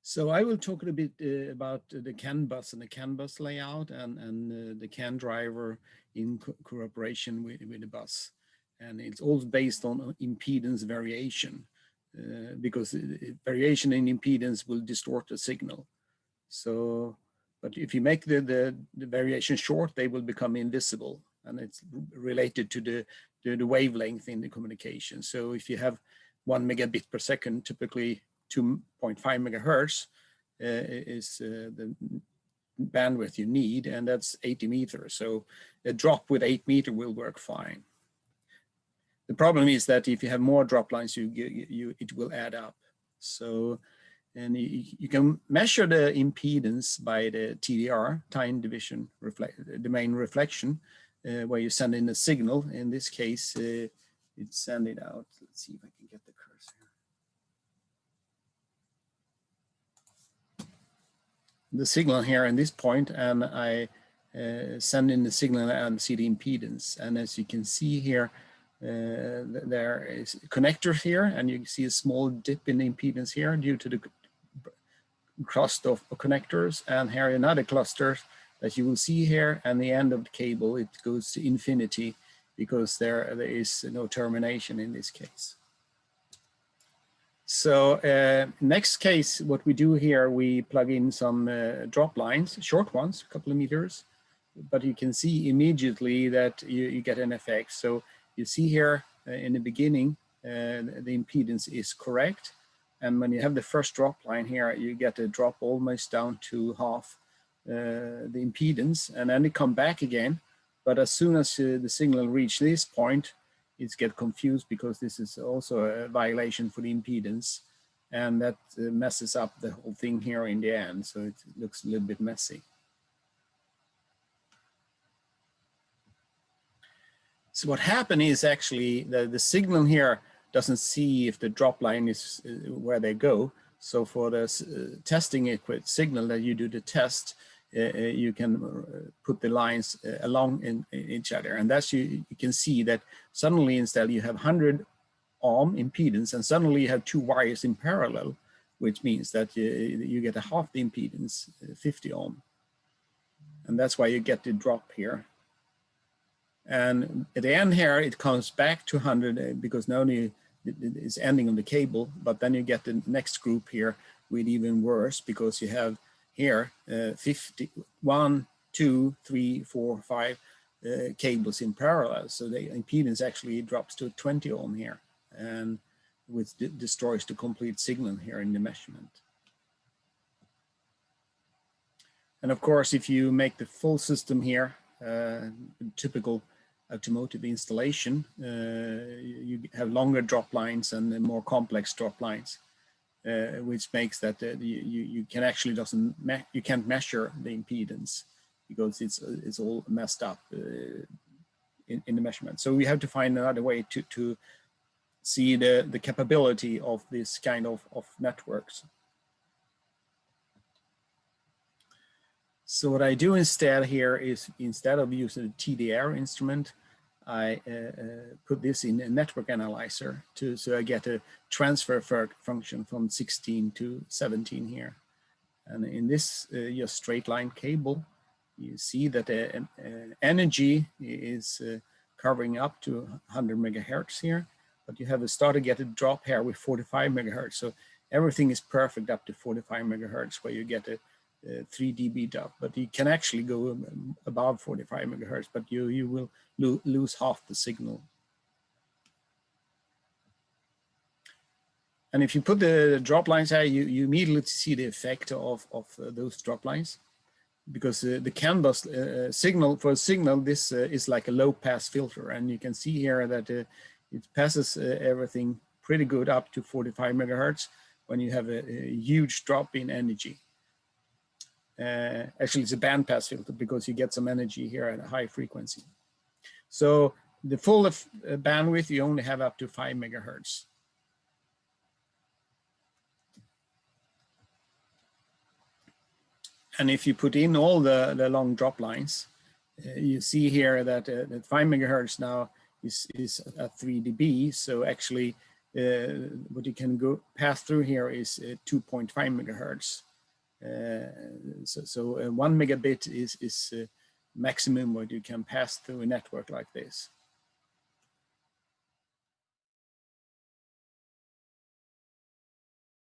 So I will talk a bit about the CAN bus and the CAN bus layout and the CAN driver in cooperation with the bus. And it's all based on impedance variation because variation in impedance will distort the signal. So, but if you make the variation short, they will become invisible, and it's related to the wavelength in the communication. So if you have 1 megabit per second, typically 2.5 megahertz is the bandwidth you need, and that's 80 meters. So a drop with 8 meter will work fine. The problem is that if you have more drop lines, it will add up. So, and you can measure the impedance by the TDR, time division domain reflection, where you send in a signal. In this case, it's send it out. Let's see if I can get the cursor. The signal here in this point, and I send in the signal and see the impedance. And as you can see here, there is connectors here, and you see a small dip in the impedance here due to the cluster of connectors, and here another cluster that you will see here, and the end of the cable, it goes to infinity because there is no termination in this case. So next case, what we do here, we plug in some drop lines, short ones, a couple of meters, but you can see immediately that you get an effect. So you see here in the beginning, the impedance is correct. And when you have the first drop line here, you get a drop almost down to half the impedance, and then it come back again. But as soon as the signal reach this point, it gets confused because this is also a violation for the impedance, and that messes up the whole thing here in the end. So it looks a little bit messy. So what happened is actually the signal here doesn't see if the drop line is where they go. So for the testing signal that you do the test, you can put the lines along in each other. And that's you can see that suddenly instead you have 100 ohm impedance, and suddenly you have two wires in parallel, which means that you get a half the impedance, 50 ohm. And that's why you get the drop here. And at the end here, it comes back to 100 because not only it's ending on the cable, but then you get the next group here with even worse because you have here 50, 1, 2, 3, 4, 5 cables in parallel. So the impedance actually drops to 20 ohm here, and which destroys the complete signal here in the measurement. And of course, if you make the full system here, typical automotive installation, you have longer drop lines and more complex drop lines, which makes that you can actually you can't measure the impedance because it's all messed up in the measurement. So we have to find another way to see the capability of this kind of networks. So what I do instead here is, instead of using a TDR instrument, I put this in a network analyzer so I get a transfer function from 16 to 17 here. And in this just straight line cable, you see that the energy is covering up to 100 megahertz here, but you have to start to get a drop here with 45 megahertz. So everything is perfect up to 45 megahertz where you get a 3 dB drop, but you can actually go above 45 megahertz, but you will lose half the signal. And if you put the drop lines here, you immediately see the effect of those drop lines, because the CAN bus signal, this is like a low pass filter, and you can see here that it passes everything pretty good up to 45 megahertz when you have a huge drop in energy. Actually, it's a bandpass filter because you get some energy here at a high frequency. So the full bandwidth, you only have up to 5 megahertz. And if you put in all the long drop lines, you see here that 5 megahertz now is at 3 dB. So actually, what you can go pass through here is 2.5 megahertz. So 1 megabit is maximum what you can pass through a network like this.